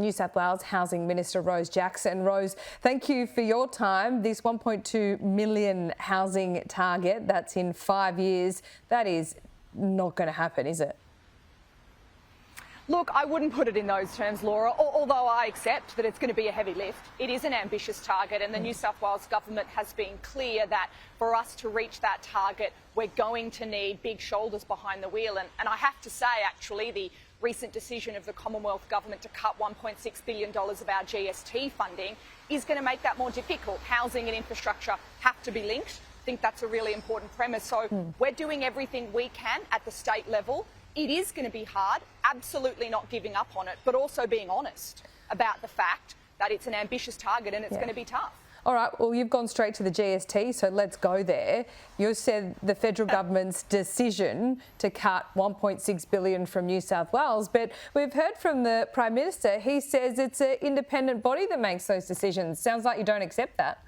New South Wales Housing Minister Rose Jackson. Rose, thank you for your time. This 1.2 million housing target, that's in 5 years, that is not going to happen, is it? Look, I wouldn't put it in those terms, Laura, although I accept that it's going to be a heavy lift. It is an ambitious target, and the New South Wales government has been clear that for us to reach that target, we're going to need big shoulders behind the wheel. And I have to say, actually, the recent decision of the Commonwealth government to cut $1.6 billion of our GST funding is going to make that more difficult. Housing and infrastructure have to be linked. I think that's a really important premise. So we're doing everything we can at the state level. It is going to be hard, absolutely not giving up on it, but also being honest about the fact that it's an ambitious target and it's going to be tough. All right, well, you've gone straight to the GST, so let's go there. You said the federal government's decision to cut $1.6 billion from New South Wales, but we've heard from the Prime Minister, he says it's an independent body that makes those decisions. Sounds like you don't accept that.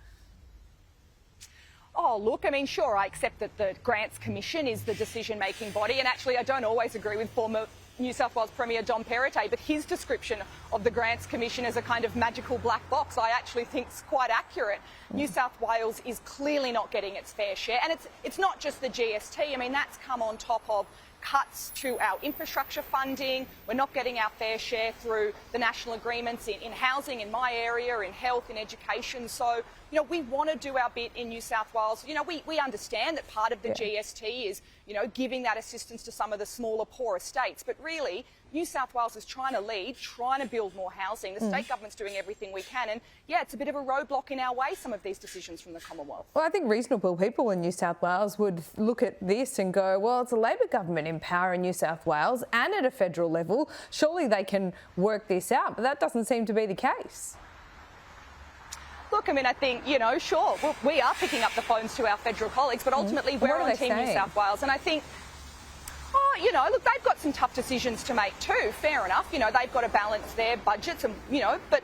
Oh, look, I mean, sure, I accept that the Grants Commission is the decision-making body, and actually I don't always agree with former New South Wales Premier Dom Perrottet, but his description of the Grants Commission as a kind of magical black box I actually think is quite accurate. New South Wales is clearly not getting its fair share, and it's not just the GST. I mean, that's come on top of cuts to our infrastructure funding. We're not getting our fair share through the national agreements in housing, in my area, in health, in education. So, you know, we want to do our bit in New South Wales. You know, we understand that part of the GST is, you know, giving that assistance to some of the smaller, poorer states. But really, New South Wales is trying to lead, trying to build more housing. The state government's doing everything we can. And, yeah, it's a bit of a roadblock in our way, some of these decisions from the Commonwealth. Well, I think reasonable people in New South Wales would look at this and go, well, it's a Labor government in power in New South Wales and at a federal level. Surely they can work this out. But that doesn't seem to be the case. Look, I mean, I think, you know, sure, we are picking up the phones to our federal colleagues, but ultimately we're on Team New South Wales. And I think, you know, look, they've got some tough decisions to make too, fair enough. You know, they've got to balance their budgets and, you know, but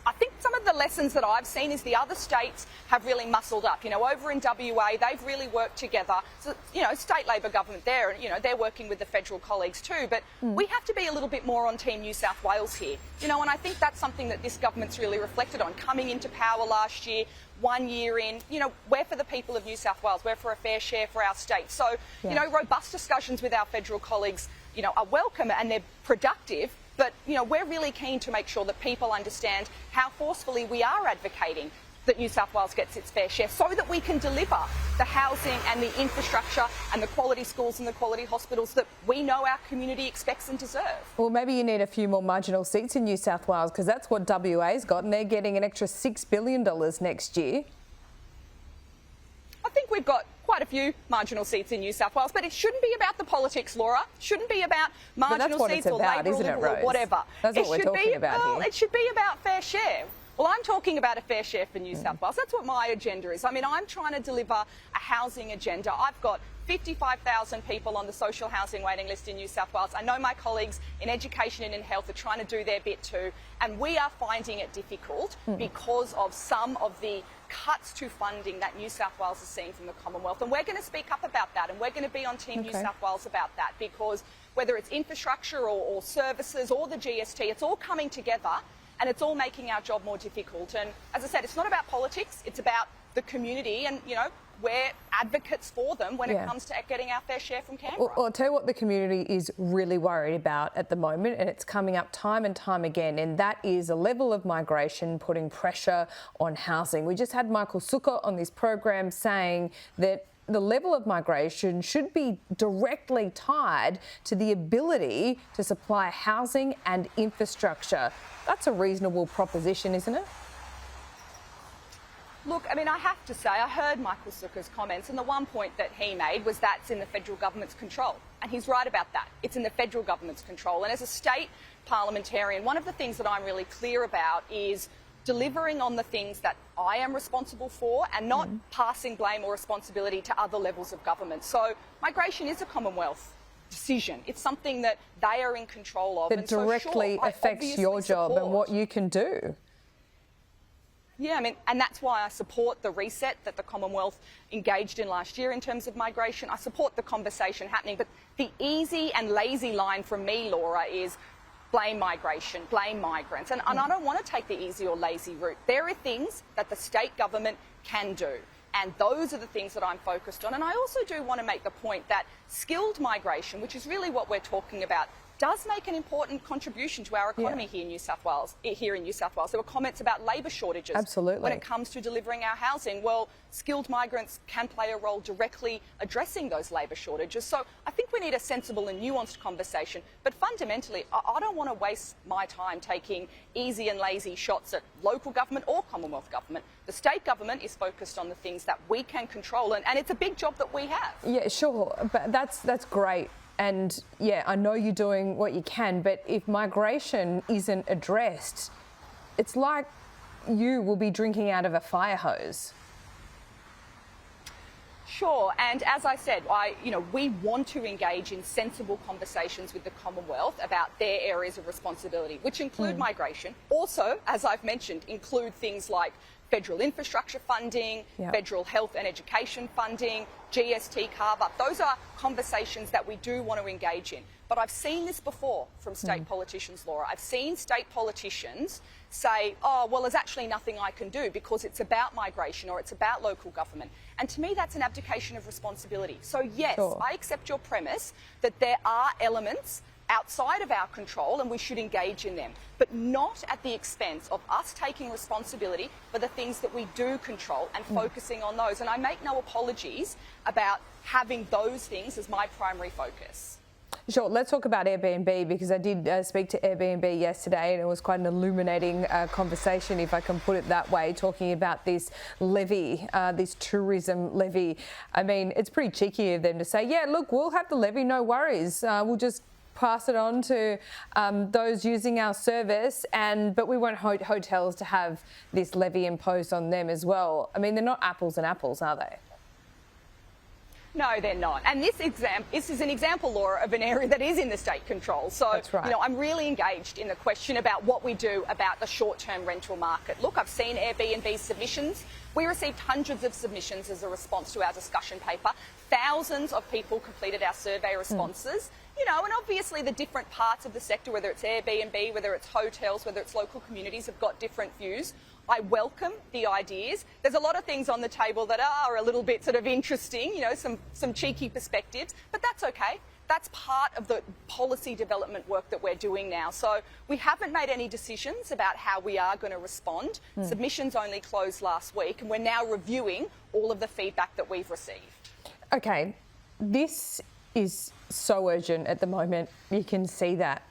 I think some of the lessons that I've seen is the other states have really muscled up. You know, over in WA, they've really worked together. So, you know, state Labor government there, and, you know, they're working with the federal colleagues too. But we have to be a little bit more on Team New South Wales here. You know, and I think that's something that this government's really reflected on. Coming into power last year, 1 year in, you know, we're for the people of New South Wales. We're for a fair share for our state. So, you know, robust discussions with our federal colleagues, you know, are welcome and they're productive. But, you know, we're really keen to make sure that people understand how forcefully we are advocating that New South Wales gets its fair share so that we can deliver the housing and the infrastructure and the quality schools and the quality hospitals that we know our community expects and deserve. Well, maybe you need a few more marginal seats in New South Wales because that's what WA's got and they're getting an extra $6 billion next year. I think we've got quite a few marginal seats in New South Wales, but it shouldn't be about the politics, Laura. It shouldn't be about marginal seats or Labor or Liberal or whatever. That's what we're talking about here. It should be about fair share. Well, I'm talking about a fair share for New South Wales. That's what my agenda is. I mean, I'm trying to deliver a housing agenda. I've got 55,000 people on the social housing waiting list in New South Wales. I know my colleagues in education and in health are trying to do their bit too, and we are finding it difficult because of some of the cuts to funding that New South Wales is seeing from the Commonwealth. And we're going to speak up about that, and we're going to be on Team New South Wales about that, because whether it's infrastructure or services or the GST, it's all coming together and it's all making our job more difficult. And as I said, it's not about politics, it's about the community, and, you know, we're advocates for them when it comes to getting our fair share from Canberra. Well, I'll tell you what the community is really worried about at the moment, and it's coming up time and time again, and that is a level of migration putting pressure on housing. We just had Michael Sukkar on this program saying that the level of migration should be directly tied to the ability to supply housing and infrastructure. That's a reasonable proposition, isn't it? Look, I mean, I have to say, I heard Michael Sukkar's comments, and the one point that he made was that's in the federal government's control. And he's right about that. It's in the federal government's control. And as a state parliamentarian, one of the things that I'm really clear about is delivering on the things that I am responsible for and not passing blame or responsibility to other levels of government. So migration is a Commonwealth decision. It's something that they are in control of. That directly affects your job and what you can do. Yeah, I mean, and that's why I support the reset that the Commonwealth engaged in last year in terms of migration. I support the conversation happening, but the easy and lazy line from me, Laura, is blame migration, blame migrants. And I don't want to take the easy or lazy route. There are things that the state government can do. And those are the things that I'm focused on. And I also do want to make the point that skilled migration, which is really what we're talking about, does make an important contribution to our economy here in New South Wales. There were comments about labour shortages. Absolutely. When it comes to delivering our housing. Well, skilled migrants can play a role directly addressing those labour shortages. So I think we need a sensible and nuanced conversation. But fundamentally, I don't want to waste my time taking easy and lazy shots at local government or Commonwealth government. The state government is focused on the things that we can control, and it's a big job that we have. Yeah, sure, but that's great. And yeah, I know you're doing what you can, but if migration isn't addressed, it's like you will be drinking out of a fire hose. Sure, and as I said, we want to engage in sensible conversations with the Commonwealth about their areas of responsibility, which include migration. Also, as I've mentioned, include things like federal infrastructure funding, federal health and education funding, GST carve-up. Those are conversations that we do want to engage in. But I've seen this before from state politicians, Laura. I've seen state politicians say, oh, well, there's actually nothing I can do because it's about migration or it's about local government. And to me, that's an abdication of responsibility. So, yes, I accept your premise that there are elements outside of our control and we should engage in them, but not at the expense of us taking responsibility for the things that we do control and focusing on those. And I make no apologies about having those things as my primary focus. Sure, let's talk about Airbnb, because I did speak to Airbnb yesterday and it was quite an illuminating conversation, if I can put it that way, talking about this levy, this tourism levy. I mean, it's pretty cheeky of them to say, yeah, look, we'll have the levy, no worries. We'll just pass it on to those using our service, but we want hotels to have this levy imposed on them as well. I mean, they're not apples and apples, are they? No, they're not. And this is an example, Laura, of an area that is in the state control. So, that's right. I'm really engaged in the question about what we do about the short-term rental market. Look, I've seen Airbnb submissions. We received hundreds of submissions as a response to our discussion paper. Thousands of people completed our survey responses. And obviously the different parts of the sector, whether it's Airbnb, whether it's hotels, whether it's local communities, have got different views. I welcome the ideas. There's a lot of things on the table that are a little bit sort of interesting, some cheeky perspectives, but that's okay. That's part of the policy development work that we're doing now. So we haven't made any decisions about how we are going to respond. Submissions only closed last week, and we're now reviewing all of the feedback that we've received. Okay, this is so urgent at the moment. You can see that.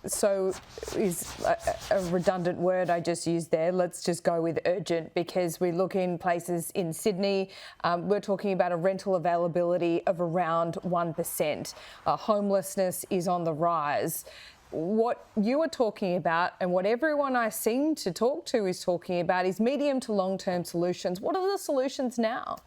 So is a redundant word I just used there. Let's just go with urgent, because we look in places in Sydney, we're talking about a rental availability of around 1%. Homelessness is on the rise. What you are talking about, and what everyone I seem to talk to is talking about, is medium to long-term solutions. What are the solutions now?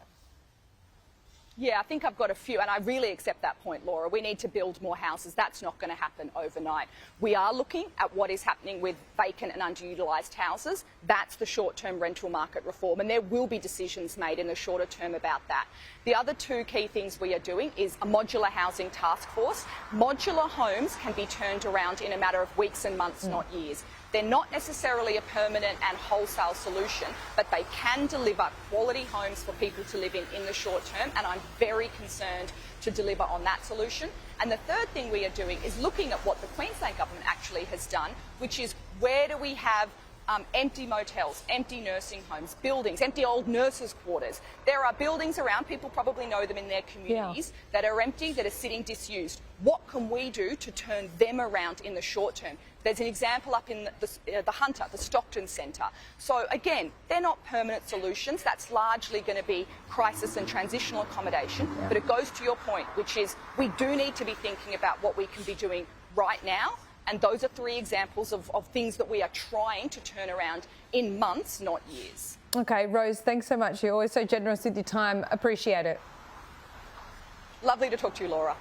Yeah, I think I've got a few, and I really accept that point, Laura. We need to build more houses. That's not going to happen overnight. We are looking at what is happening with vacant and underutilised houses. That's the short-term rental market reform, and there will be decisions made in the shorter term about that. The other two key things we are doing is a modular housing task force. Modular homes can be turned around in a matter of weeks and months, not years. They're not necessarily a permanent and wholesale solution, but they can deliver quality homes for people to live in the short term, and I'm very concerned to deliver on that solution. And the third thing we are doing is looking at what the Queensland Government actually has done, which is where do we have empty motels, empty nursing homes, buildings, empty old nurses' quarters. There are buildings around, people probably know them in their communities, that are empty, that are sitting disused. What can we do to turn them around in the short term? There's an example up in the Hunter, the Stockton Centre. So again, they're not permanent solutions. That's largely going to be crisis and transitional accommodation. But it goes to your point, which is we do need to be thinking about what we can be doing right now. And those are three examples of things that we are trying to turn around in months, not years. Okay, Rose, thanks so much. You're always so generous with your time. Appreciate it. Lovely to talk to you, Laura.